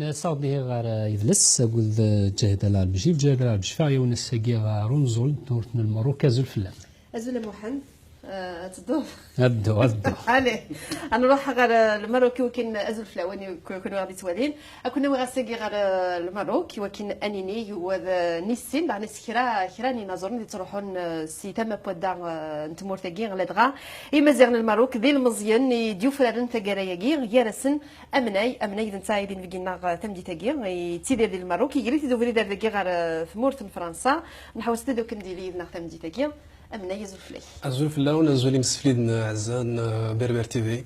صاودي غير يدلس أقول جهد العربجي جهد العربجي فاعي ونساقي رونزول نورتنا المروك أزول فلان أزول محن تضوف أبدو عليه أنا نروح غير المروك وكن أزول فلاواني كنا غادي توالين كنا غاساقي غير المروك وكن أنيني ونيسين بعد كراني نظرني تروحون سي تما بودا نتمور تاقي غلا دغا إما زيغن المروك ذي المزيان يديو فلان تاقراياقي غيرسن أمناي ذن تايدين فيقينا تمدي تاقي تيدير ديال المروك يقري تيدو فريدار تاقي غير في مورتن فرنسا نحاول ستدو كنديري ذنا تمدي تاقي أمنا يزول فلاي أزول فلا ونزولي مسفليد عزان بربر تيفي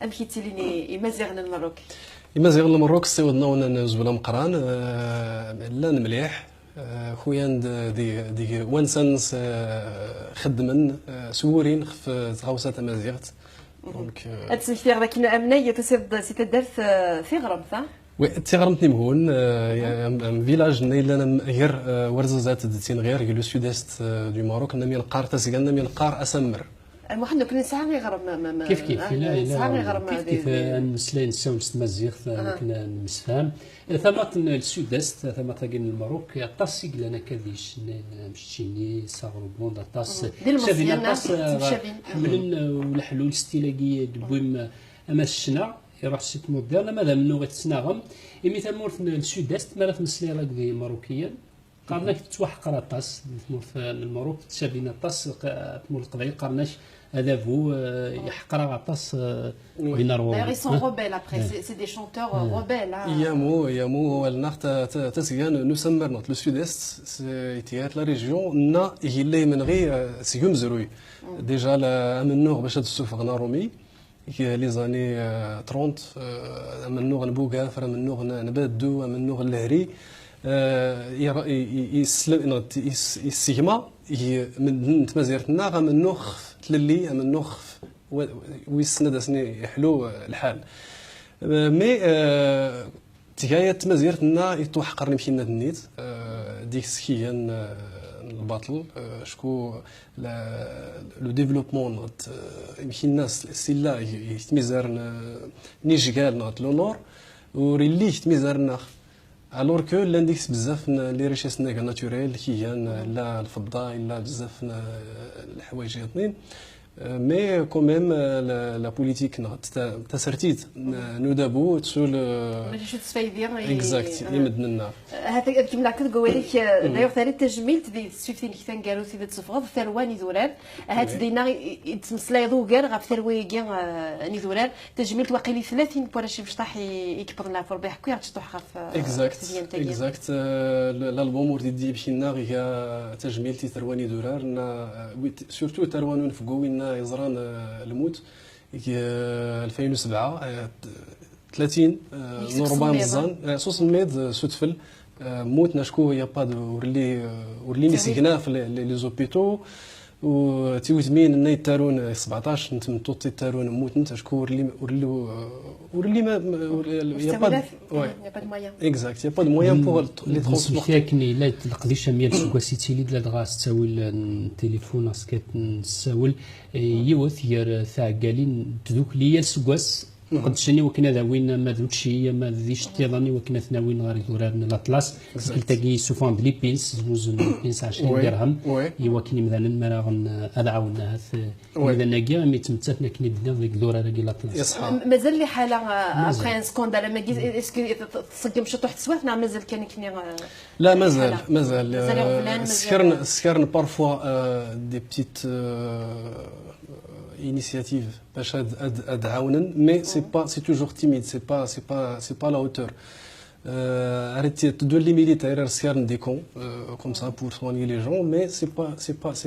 أمكي تيليني إمازيغن المروك إمازيغن المروك سيودنا ونزولا مقران لان مليح خويا دي وانسانس خدمن سورين في تغاوسات أمازيغت دونك أتسمحتي غدا كينا أمنا يتسد سيتدرت في غرمثا وي تيغرمتني مهون فيلاج نيلان غير ورزازات دتين غير لو سود است دو ماروك نمي القار تسقنا نمي القار اسمر محمد كنا نسعى غير كيف لا كيف نسلين نساو نستمزيغ كنا نسفهم ثمات السود است ثمات كاين المروك يطاس لنا كذيش مشيني صغرو بوند طاس شافينا طاس حملن والحلول ستيلاقي دبويم اما الشنا يروح سيت موديرن ماذا منو غيتسناغم مثال مورث السود است مالا تمسلي راك ذي مروكيا قارنا كتوحق راه طاس مورث المروك تشابينا طاس مور القبائل قارناش هذا هو يحق راه طاس وين روح ils sont rebelles après c'est des chanteurs rebelles يامو النخت تسيان نسمر نوت لو سود است سيتيات لا ريجيون نا يلي من غير سيوم زروي ديجا لا منو باش تسوفغنا رومي لي زاني 30 من نوغ نبوغا فر من نوغ نبادو من نوغ الهري يسيغما من تمازيرتنا من نوغ تللي من نوغ ويسند اسني يحلو الحال مي تجاية تمازيرتنا يتوحقر نمشينا النيت ديك سكيان الباطل شكو لو ديفلوبمون يمكن الناس سيلا يتميزار نيجيكال نوت لونور وريلي يتميزارنا الور كو لانديكس بزاف لي ريشيس ناتوريل كيان لا الفضه الا بزاف الحوايج اثنين مي كو ميم لا بوليتيك تسرتيت نودابو تسول ماشي شو تسفايدير اكزاكت يمدنا النار هذا كيما كنت قولك دايوغ ثاني التجميل تدي سوفتي اللي كان قالوا سيدي تصفغ ثرواني دولار هات دينا يتمسلا دوغر غف ثرويكي ني دولار تجميل واقيلي 30 بورا شي بشطاح يكبر لها في ربيع كوي تشطح في اكزاكت الالبوم وريدي بشينا غير تجميل تي ثرواني دولار سورتو ثروان نفقو يزران الموت 2007 30 نوربان مزان صوص الميد سوتفل موت نشكو يا با ورلي نسيغنا في لي زوبيتو و تيوتمين ناي تارون 17 نتمتو تارون موت نتا شكو ورلي ما يا با دو مويان اكزاكت يا با دو مويان بور لي ترونسبور كاين لا تقديش ميال سكواسيتي لي دلا دغاس تساوي التليفون اسكيت نساول يوث ير ثاقالين تذوك ليا سكواس قد شني وكنا ذاوين ما ذوتشي ما ذيش تيضاني وكنا ثناوين غير دوران الاطلس كلتاكي سوفون بلي بينس زوز بينس 20 درهم يوكني مثلا ما ادعونا اذا ناقي مي تمتاتنا كني دنا ديك دوران راكي الاطلس مازال لي حاله ابخي سكوندال ما اسكو تصقم شطوح تسواتنا مازال كان كني لا مازال سكرن بارفوا دي بتيت initiative باش ادعاونا مي سي توجور تيميد سي با لا هوتور arrêtez de les militaires سيارن ديكون comme ça pour soigner les gens mais c'est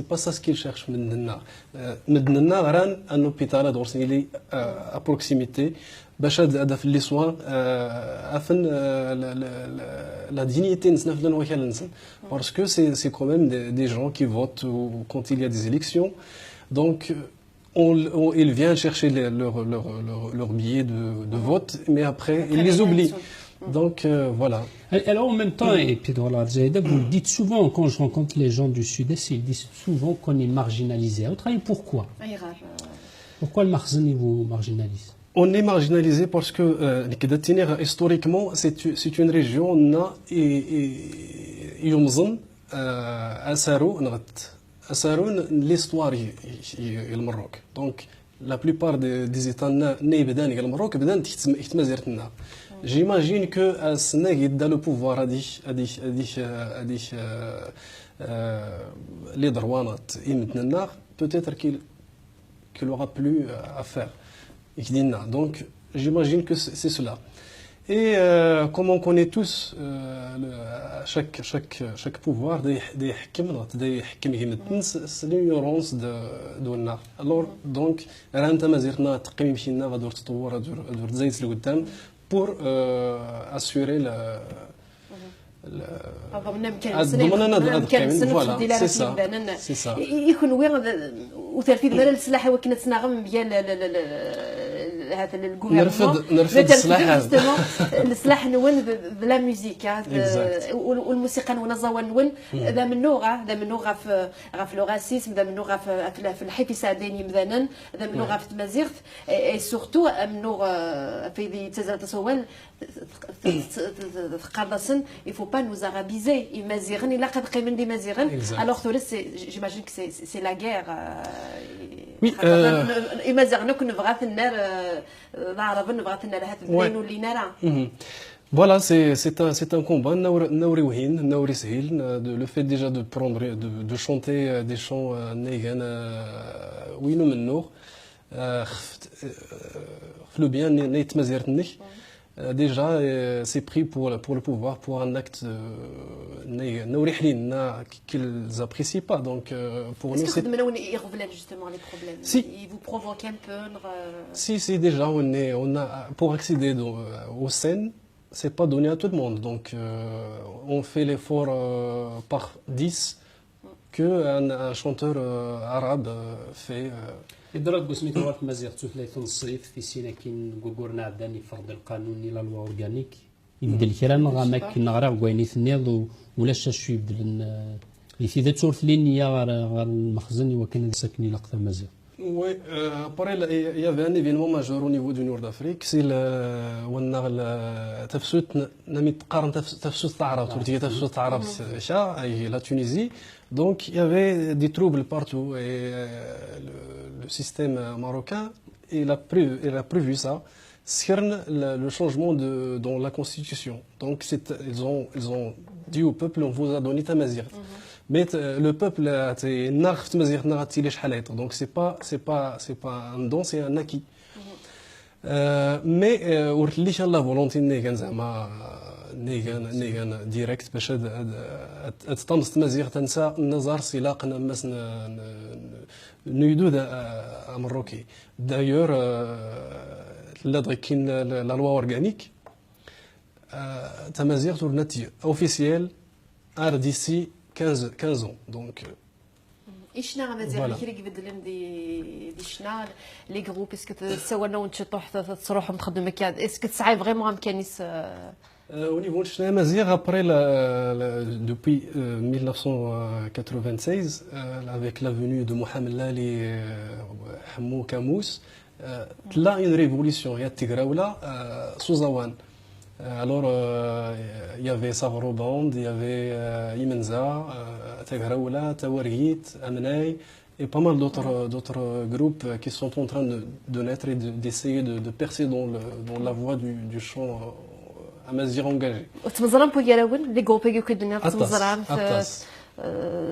pas ça ce qu'ils cherchent مدنا غران ان هوبيتال دورسي لي à proximité باش هذا في لي سوان افن لا دينيتي نسنفلن وكال نسن باسكو سي quand même des gens qui votent quand il y a des élections donc ils viennent chercher leur billet de vote, mais après, ils les oublient. Donc, voilà. Alors, en même temps, et puis dans la Zaïda, vous le dites souvent, quand je rencontre les gens du Sud-Est, ils disent souvent qu'on est marginalisé. À votre avis, pourquoi ? Pourquoi le Marzani vous marginalise ? on est marginalisé parce que historiquement c'est une région يمزن أسارون l'histoire المروك donc la plupart des états nés بداني المروك بدان يتمازرتنا j'imagine que السنة يدا le pouvoir هذيك les دروانات يمدنا peut-être qu'il aura plus à faire donc j'imagine que c'est cela. Et comme on connaît tous, chaque pouvoir c'est l'ignorance de l'art. Alors, donc, pour assurer voilà, c'est ça. يكون وين وترفيد مال السلاح وكنا تناغم ديال هذا الجوفرمون نرفد السلاح نون بلا ميوزيك والموسيقى نون زوا نون ذا منو غا في لو راسيسم ذا منو غا في الحيف سعداني مثلا ذا منو غا في تمازيغ اي سورتو منو في ذي تزال تصوال قردسن il faut pas nous arabiser imazighan ila qad qimen di mazighan alors que j'imagine que c'est la guerre oui imazighan كن بغات النار العرب بغات النار هات بين ولينا Voilà, c'est un combat. Le fait déjà de chanter des chants négan, oui, nous menons. Le bien n'est déjà c'est pris pour le pouvoir, pour un acte qu'ils apprécient pas. Donc pour nous c'est justement les problèmes. Si ils vous provoquent un peu. Si déjà on a pour accéder aux scènes, c'est pas donné à tout le monde. Donc on fait l'effort par 10 que un chanteur arabe fait. إدراك بسميتو غير مزيغ ثلاثة الصيف في سينا كاين كوكورنا عداني فرض القانون إلى لوا أورغانيك يبدا الكلام غاماك نغرا كويني ثنيض ولا شاشو يبدل اللي في ذات صورة لينيا غير المخزن وكان ساكنين لقطة مزيغ. Oui, après il y avait un événement majeur au niveau du nord d'Afrique, c'est la Tunisie. Donc il y avait des troubles partout et le système marocain il a prévu ça, le changement dans la constitution. Donc ils ont dit au peuple on vous a donné Tamazigh. Mais le peuple donc c'est pas un don, c'est un acquis. Mais la volonté نيغان ديريكت باش تطمس تمازيغ تنسى النظر سلاقنا مس نيدو مروكي دايور لا كاين لا لوا اورغانيك تمازيغ تورناتي اوفيسيال ار دي سي 15 ans donc إيشنا مازال كي يبدلن دي شنا لي جروب اسكو تسوالنا ونتشطوا حتى تروحوا تخدموا كذا اسكو تسعي فريمون امكانيس Au niveau de Chnamazir, après depuis 1996, avec la venue de Mohamed Lali et Hamou Kamous, là une révolution. Il y a Tigraoula, Souzawan. Alors il y avait Savroband, il y avait Imenza, Tigraoula, Tawargit, Amenay et pas mal d'autres groupes qui sont en train de naître et d'essayer de percer dans la voie du chant. Amazigh engagé. تمزران بوغيراون لي غروب كيدنا تمزران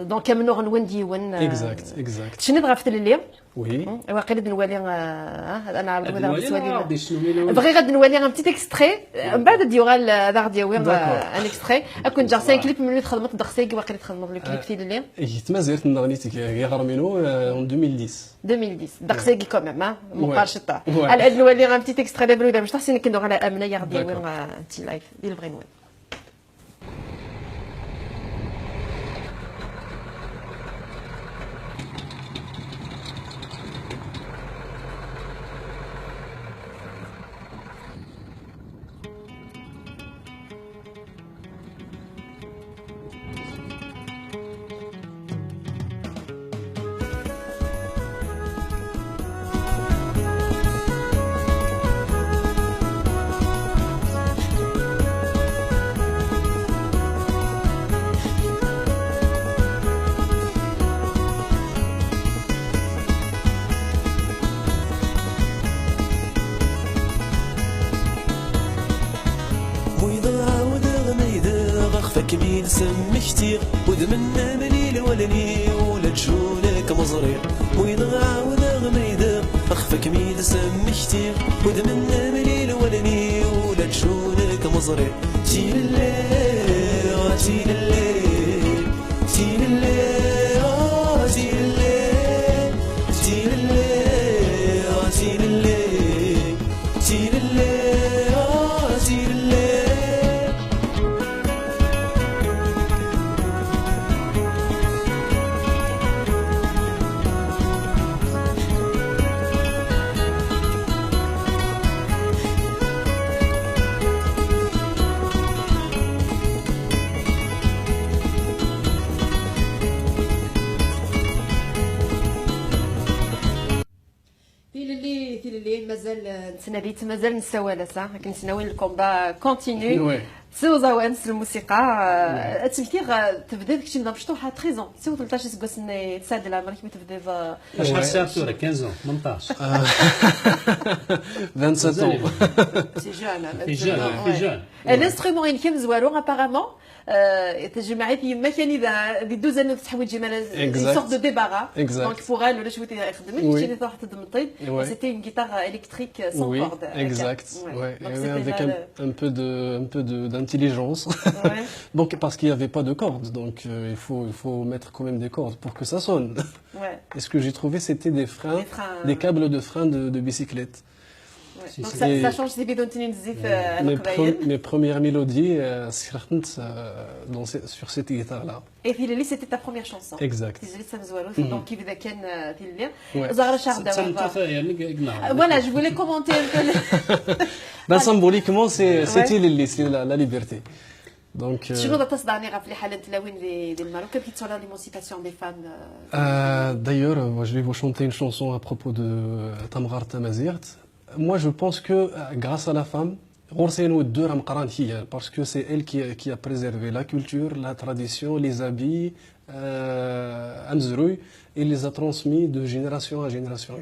دونك كامل نوع نديون اكزاكت شنو غافت الليل وي واقيلا نولي انا عرض ولا غادي بغي غادي نولي ان بتيت اكستري من بعد ديوغا دار ديوي ان اكستري اكون جا 5 كليب من خدمت دغسيك واقيلا تخدم لي كليب في الليل تمازيرت نغنيتك غير غرمينو ان 2010 دغسيك كوميم مقارشطه على نولي ان بتيت اكستري دابا ولا مش تحسين كندور على امنه يا ديوي انت لايف ديال البغينوي ميد سمحتي ودمنا مليل ولني ولا تجونك مزرير وين غاود غميد أخفك ميد سمحتي ودمنا مليل ولني ولا تجونك مزرير تين الليل تين الليل تين الليل تين الليل تين الليل تين الليل تين الليل تين الليل مازال نتسنى مازال نسوالس كنتسناوين الكومبا كونتينيو وي سو زوانس الموسيقى تمثيل تبدا كشي مشطوحه 13 سو 13 سكوس تساعد العمر كيما تبدا شحال ساعه صوره 15 18 27 سي جون في جون الانسترومون اللي كيف زوالو ابارامون تجمعي في مكان دي دوزان تحويل جمال سورت دو ديبارا دونك فوغ ولا شويه يخدم كشي اللي واحد المطيب سيتي اون غيتار الكتريك سون كورد exact avec un peu d'intelligence donc parce qu'il n'y avait pas de cordes donc il faut mettre quand même des cordes pour que ça sonne et ce que j'ai trouvé c'était des freins des câbles de frein de bicyclette. Donc ça change des bidons mes premières mélodies sur cette guitare-là. Et Filili, c'était ta première chanson. Exact. Donc il y a Voilà, je voulais commenter un peu. Symboliquement, c'était la liberté. Donc, شنو تصدعني في حالة تلاوين للماروك كيف تصور l'émancipation des femmes D'ailleurs, je vais vous chanter une chanson à propos de Tamghar Tamazirt. Moi, je pense que grâce à la femme, parce que c'est elle qui a préservé la culture, la tradition, les habits, et les a transmis de génération à génération.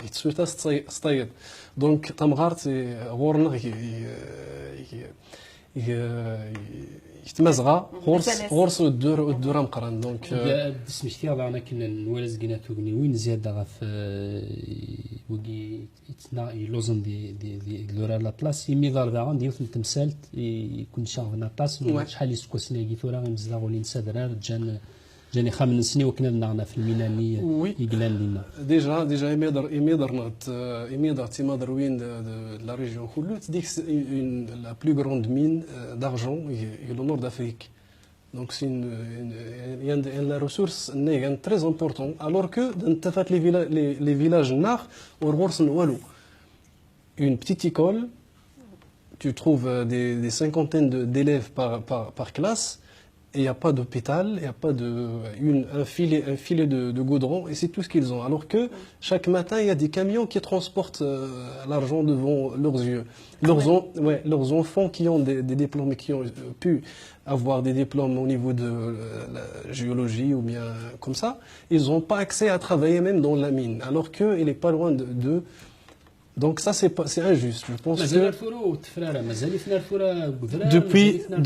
Donc, Tamghar, c'est يتمزغ غورس الدور مقران دونك سمحتي انا كنا نوالز كنا توغني وين زياده في وكي يتنا يلوزن دي لورا لا بلاص يمي ضربه عندي في التمثال يكون شاف نا بلاص شحال يسكوسنا كي ثورا مزداغ ولين سادرار جاني خامن سني وكنا نعنا في الميناني يقلان لينا ديجا يميدر تيمادر وين لا ريجيون كله ديك لا بلو غروند مين d'argent au nord d'Afrique. Donc c'est une ressource très importante. Alors que dans les villages nord, une petite école, tu trouves des cinquantaines d'élèves par classe. Et il n'y a pas d'hôpital, il n'y a pas un filet de goudron, et c'est tout ce qu'ils ont. Alors que chaque matin, il y a des camions qui transportent l'argent devant leurs yeux. Leurs enfants qui ont des diplômes, qui ont pu avoir des diplômes au niveau de la géologie ou bien comme ça, ils n'ont pas accès à travailler même dans la mine. Alors qu'il n'est pas loin d'eux. Donc ça c'est injuste, je pense que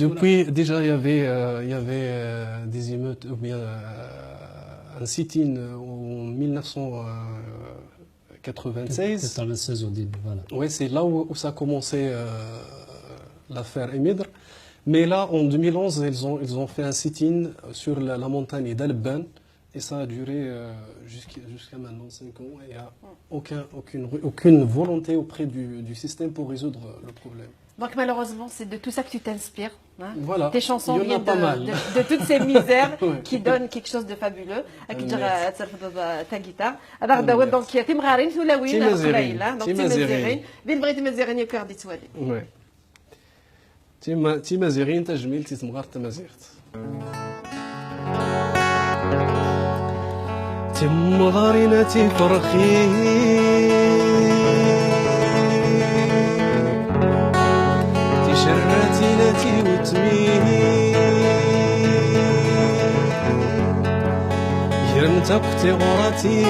depuis déjà il y avait des émeutes ou bien un sit-in en 1996. au début, voilà. Ouais, c'est là où ça a commencé l'affaire Emidr. Mais là en 2011 ils ont fait un sit-in sur la montagne d'Alban. Et ça a duré jusqu'à maintenant 5 ans. Et il n'y a aucune volonté auprès du système pour résoudre le problème. Donc malheureusement, c'est de tout ça que tu t'inspires. Hein. Voilà. Tes chansons viennent de toutes ces misères qui donnent quelque chose de fabuleux. Ta guitare. Alors, donc, tu es مغارين ثلاوين قليل. Donc, tu مزيرين. بين بغيتي مزيرين يكون غادي توالي. Ouais. تي مزيرين تجميل تمغار تمازيرت. تم غارنتي فرخي تشرتي نتي وتمي يرمت اختي غرتي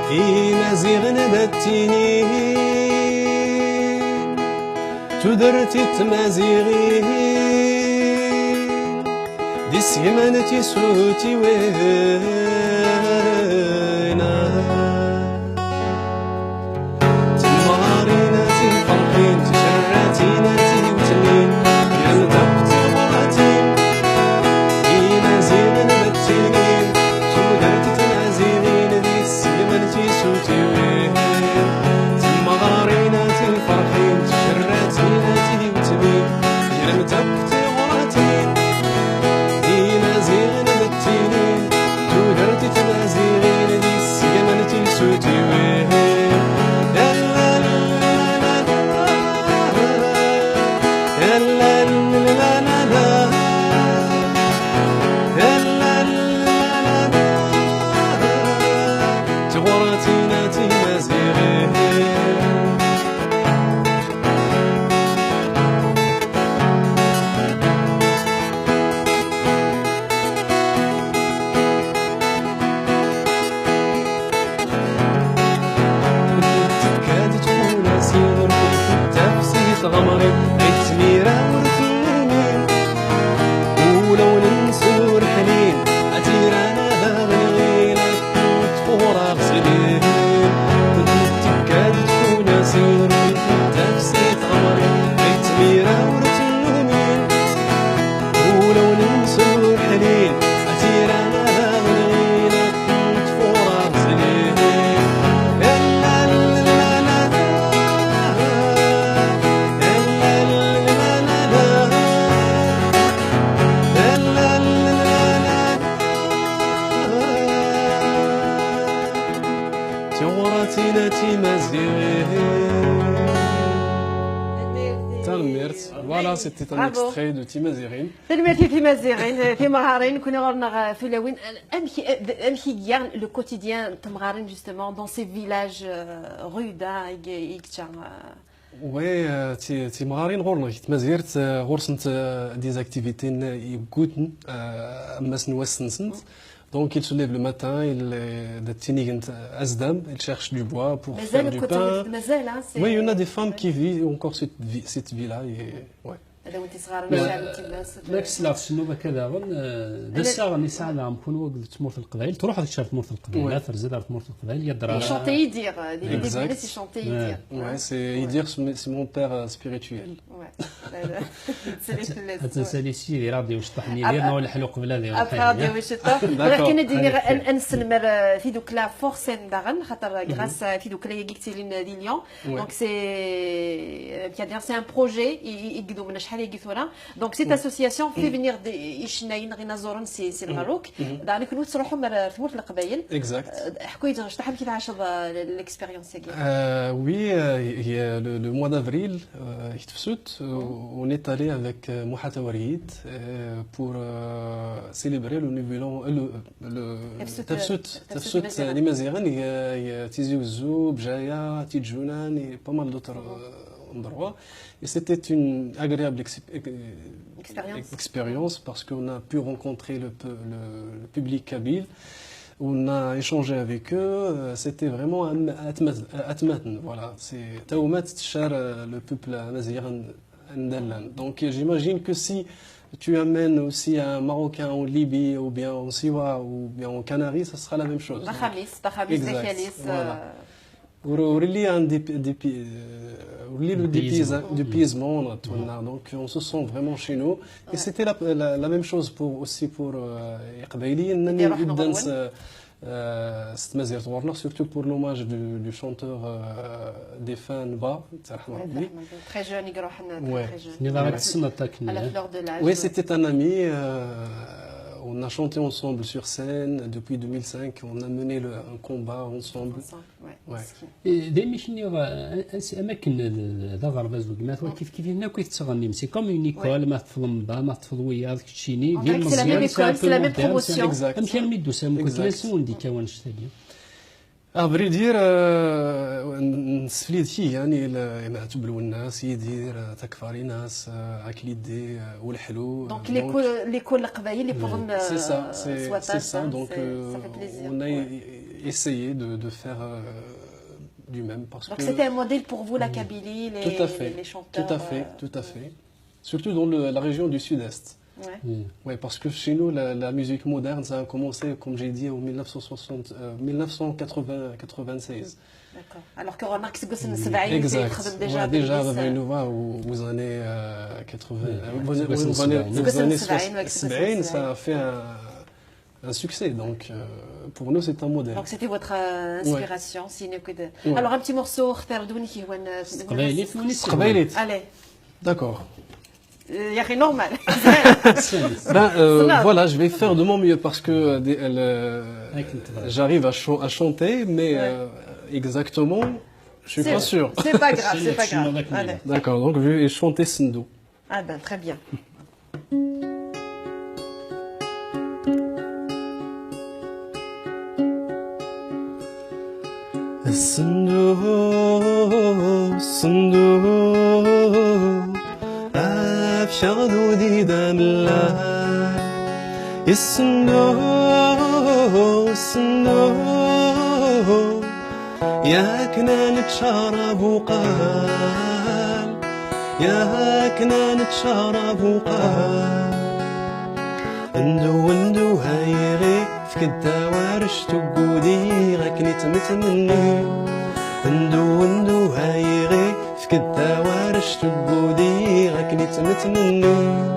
في مزيغ نبتيني تدرتي تمازيغين دي سيمانتي سوتي وينا تمارينا تنفرقين تشراتينا تيوتنين يا مدبتي وراتين ديما زين نبتينين تدرتي تمازيغين دي سيمانتي سوتي وينا تمارينا تنفرقين تشراتينا تيوتنين يا مدبتي وراتين ديما زين نبتينين تدرتي تمازيغين دي سيمانتي سوتي وينا غمري عتميرة ورثينين ولو ننسور حنين عتيرانا باغي غيلك تفورا غسلين كنت تكاد تكون سير تفسيت غمري عتميرة ورثينين ولو ننسور حنين عتيرانا باغي غيلك تفورا غسلين Voilà, c'était un extrait de Timazirine. تلميرتي تيمازيغين في مغارين كنا غورنا في لاوين امشي كيان لو كوتيديان تمغارين جوستومون دون سي فيلاج رودا يكتشا Oui, Timararin غورنا تمازيرت غورسنت des activités يقوتن مسن وسنسنت. Donc il se lève le matin, il cherche du bois pour faire du pain. Oui, il y en a des femmes qui vivent encore cette vie-là. Ouais. داك السلاف شنو كذا دا الساعه نساء عم كونوا تمورت القبائل تروح هذيك الشهر تمورت القبائل ترزد على تمورت القبائل يدرا يشونتي يدير دي بنات يشونتي يدير ouais c'est mon père spirituel تنسالي شي راديو وشطحني لينا ولا حلو قبل هذه راديو وشطح ولكن ديني نسلمر في دوك لا فورسين داغن خاطر غراس في دوك لا قلتي لنا دي ليون دونك سي ان بروجي يقدو من شحال يقثونا دونك سيت اسوسياسيون في فينير يشناين غينا زورن سي الماروك داني كنتو تروحوا من تموت القبايل اكزاكت حكوا لي شحال كيف عاش الاكسبيريونس ديالك oui le mois d'avril on est allé avec Mouhata Warid pour célébrer le nouvel an le Tafsut Limazighan il y a Tizi Ouzou Bjaya Tidjounan et pas mal d'autres endroits et c'était une agréable expérience parce qu'on a pu rencontrer le public kabyle. On a échangé avec eux, c'était vraiment atmatn, voilà, c'est taoumat tchar le peuple amazighan ndallan. Donc j'imagine que si tu amènes aussi un Marocain en Libye ou bien en Siwa ou bien en Canaries, ça sera la même chose. Voilà. ورلي عن ورلي لو dépaysement donc on se sent vraiment chez nous et c'était la même chose pour قبايلي انني نبدا ستمازير تغورنا surtout pour l'hommage du chanteur défunt Nba ترحم ربي très jeune يروح لنا très jeune نضرب السنه تاعك à la fleur de l'âge. Oui, c'était un ami. On a chanté ensemble sur scène depuis 2005. On a mené un combat ensemble. دائما شنو اماكن ذا غرباز وكما كيف هنا كيتغني سي كوم اون ايكول ما تفضل مبا ما تفضل وياك كتشيني ديال مزيان سي لا ميم بروموسيون امشي ميدو سام كنت نسون دي كوان شتاجي افري دير نسفليد شي يعني معتوب الناس يدير تكفاري ناس اكليدي والحلو دونك ليكول القبايل اللي بوغن c'est ça donc on a essayé de faire du même. Parce Donc que... c'était un modèle pour vous, la Kabylie, Tout à fait, les chanteurs. tout à fait, tout à fait. Surtout dans la région du Sud-Est. Ouais. Ouais, parce que chez nous, la musique moderne, ça a commencé, comme j'ai dit, en 1996. D'accord. Alors que remarque, c'est que c'est Exact. déjà. Déjà, aux années 80, aux années 70, ça a fait un succès. Donc, pour nous, c'est un modèle. Donc, c'était votre inspiration. Alors, un petit morceau, allez. D'accord. Il y a rien normal. Voilà, je vais faire de mon mieux parce que j'arrive à chanter, mais exactement, je suis pas sûr. C'est pas grave, c'est pas grave. Allez. D'accord, donc je vais chanter Sendo. Ah ben, très bien. Sendo, Sendo, أبشر ذودي دم الله الصندوق الصندوق يا كنا نتشارب وقال يا كنا نتشارب وقال اندو هايغي فكدا وارش تقودي غاكني تمتمني اندو هايغي فكدا وارش تقودي غاكني تمتمني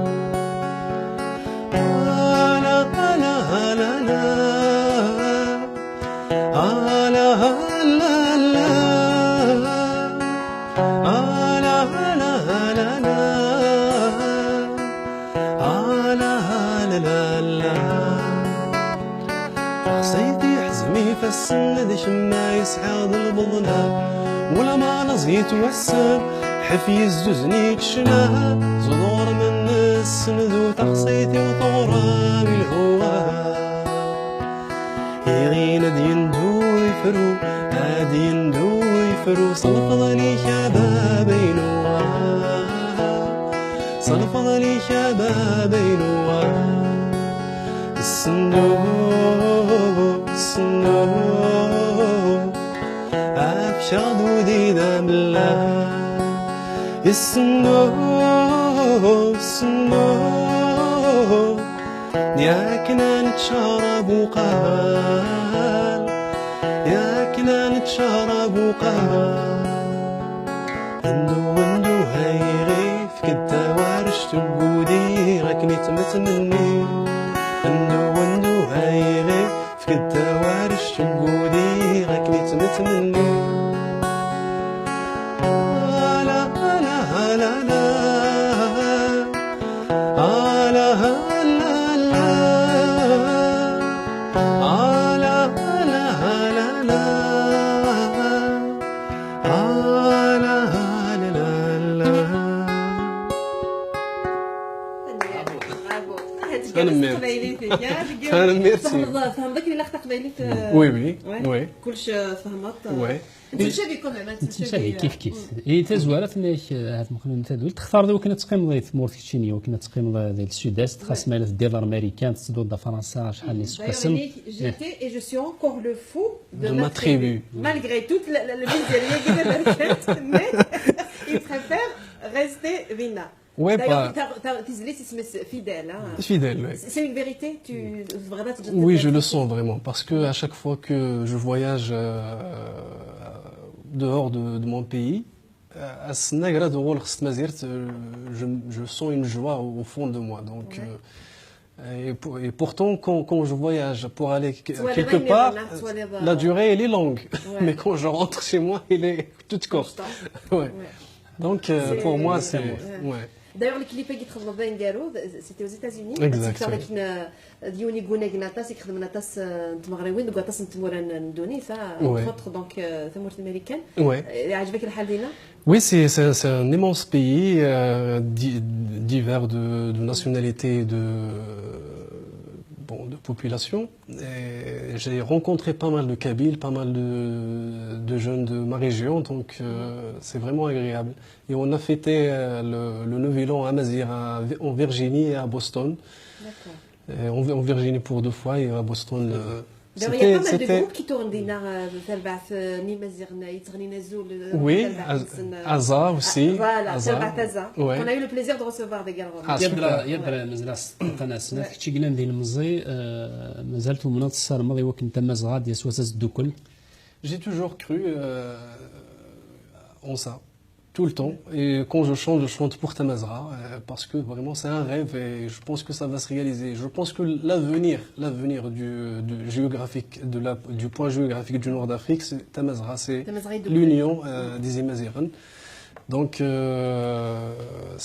السند شما يسحاض البضنا ولا ما نزيت وحسب حفي الزوزني تشنا زدور من السند وتقصيتي وطورا بالهواء يغين ديندو يفرو هادي يندو يفرو صنفضني شبابي نوا صنفضني شبابي نوا الصندوق الصندوق أبشر ذودي دم الله الصندوق الصندوق يا كنا نتشارب وقال يا كنا نتشارب وقال اندو هايغي فكدا وارش تقودي غاكني تمتمني اندو هايغي فكدا وارش تقودي غاكني تمتمني لا لا لا لا لا أنا ميرسي. فهمتك اللي لقطة قبيليت. وي وي وي. كلش فهمت. وي. تمشي كمان تمشي كيف كيف. إيه تزوالت نيك هاد مخلون تدول تختار ذو كنا تقيم ضيت مورت كيتشيني وكنا تقيم ذي السوداست خاص مالت ديال الأمريكان تصدود فرنسا شحال اللي سقسم. J'étais et je suis encore le fou de ma tribu. Malgré toute la misérie qui est dans mais il préfère rester Vina. Ouais, d'ailleurs, c'est fidèle. Hein. Fidèle, oui. C'est une vérité, vraiment. Oui, je le sens vraiment, parce que à chaque fois que je voyage dehors de mon pays, à Snagra de Wall je sens une joie au fond de moi. Donc, et pourtant, quand je voyage pour aller quelque part, la durée elle est longue, mais quand je rentre chez moi, elle est toute courte. Ouais. Donc, pour moi, c'est ouais. D'ailleurs, le clip qui c'était aux États-Unis. Exactement. ديوني قونا قناطاس يخدم ناطاس تمغربين قناطاس نتمورا ندوني فخطر دونك ثمورة الامريكان. عجبك الحال دينا؟ Oui, c'est un immense pays divers de nationalités et de population. J'ai rencontré pas mal de Kabyles, pas mal de jeunes de ma région, donc c'est vraiment agréable. Et on a fêté le Nouvel An à Mazir, en Virginie et à Boston. D'accord. En Virginie pour 2 fois et à Boston Il y a pas mal de groupes qui tournent des Oui, Aza aussi. Voilà, Aza. Ouais. On a eu le plaisir de recevoir également. يدرا مازال قناة سنة كي قلنا ندير المزي مازال تومنات السار الماضي وكنت مازغا ديال سواساس الدوكل. J'ai toujours cru en ça, tout le temps. Et quand je chante pour Tamazra, parce que vraiment c'est un rêve et je pense que ça va se réaliser. Je pense que l'avenir géographique, du point géographique du nord d'Afrique, c'est Tamazra, c'est l'union des Amaziren. Donc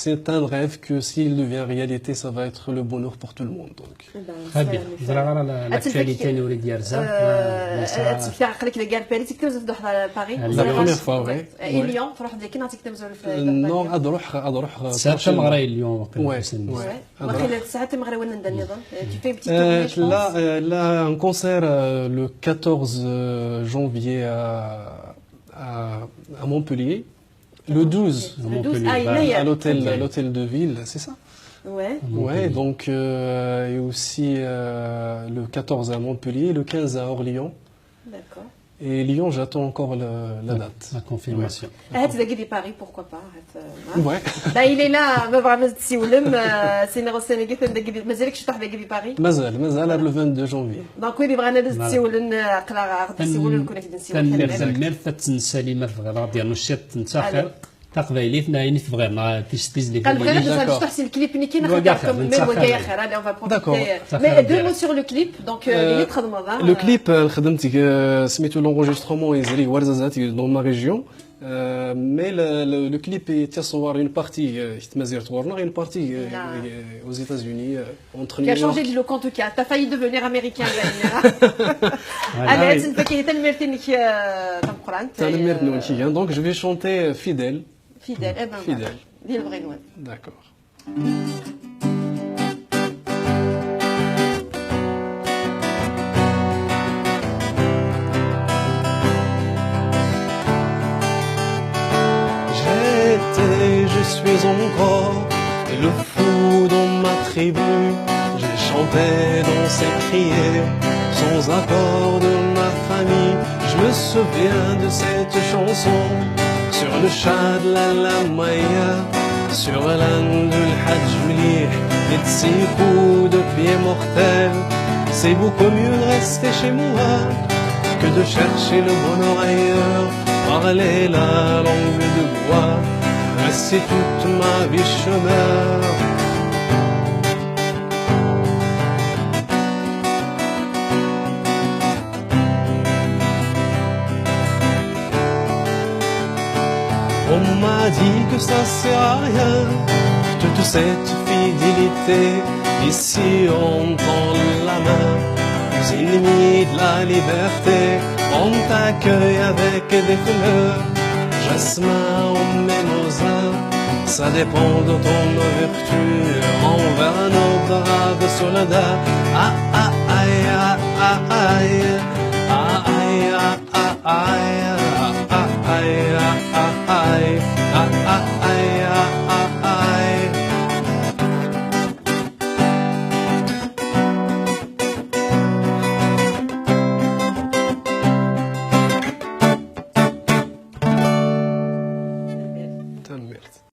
c'est un rêve que s'il devient réalité, ça va être le bonheur pour tout le monde. Donc. Très bien. L'actualité نوري ديال في عقلك إذا قال باريس كنت تروح لباريس. La première fois, oui. Et Lyon, تروح ديك نعطيك تمزور في. Non, أروح. ساعة مغرى اليوم. وقيلا ساعة مغرى وين ندير النظام. Tu fais une petite tournée, je pense. Là, un concert le 14 janvier à Montpellier. Le 12, à l'hôtel de ville, c'est ça? Ouais. Ouais, donc et aussi le 14 à Montpellier, le 15 à Orléans. D'accord. Et Lyon, j'attends encore la date. La confirmation. هات داكي Paris, pourquoi pas. Ouais. Là, il est là, ما بعرف تسولم سينيغو السنغال داكي مازالكش تروح داكي Paris. مازال le 22 janvier. دونك وين بغينا تسولن عقلا غادي تسولن كنا كنسولن. تنمر تنسالي في الغرض ديال الشيط تنتاخر تقبايليت ناين في بغينا تيستيز لي قال بغينا باش تحسن الكليب اللي كاين خدامكم من وكايا خير على اون فا بروفيتي مي دو مو سور لو كليب دونك اللي تخدموا لو كليب خدمت سميتو لونجسترومون يزري ورزازاتي دون ما ريجيون مي لو كليب يتصور اون بارتي تمازير تورنا اون بارتي aux États-Unis entre New York. Qui a changé de look en tout cas. T'as failli devenir américain. Allez, c'est qui est tellement تنقران. تنمرتني donc je vais chanter fidèle. Fidèle, eh ben Fidèle. Dis le vrai nom. D'accord. Je suis encore le fou dans ma tribu. J'ai chanté, dansé, crié, sans accord de ma famille. Je me souviens de cette chanson sur le chat de la Maya, sur l'âne de l'Hadj Mlih, et de ses coups de pied mortels. C'est beaucoup mieux de rester chez moi que de chercher le bonheur ailleurs. Parler la langue de bois, rester toute ma vie chômeur. On m'a dit que ça sert à rien, toute cette fidélité. Ici on tend la main aux ennemis de la liberté. On t'accueille avec des fleurs, jasmin ou mimosa. Ça dépend de ton ouverture envers nos braves soldats. Ah ah aïe ah ah aïe ah aïe ah ah aïe.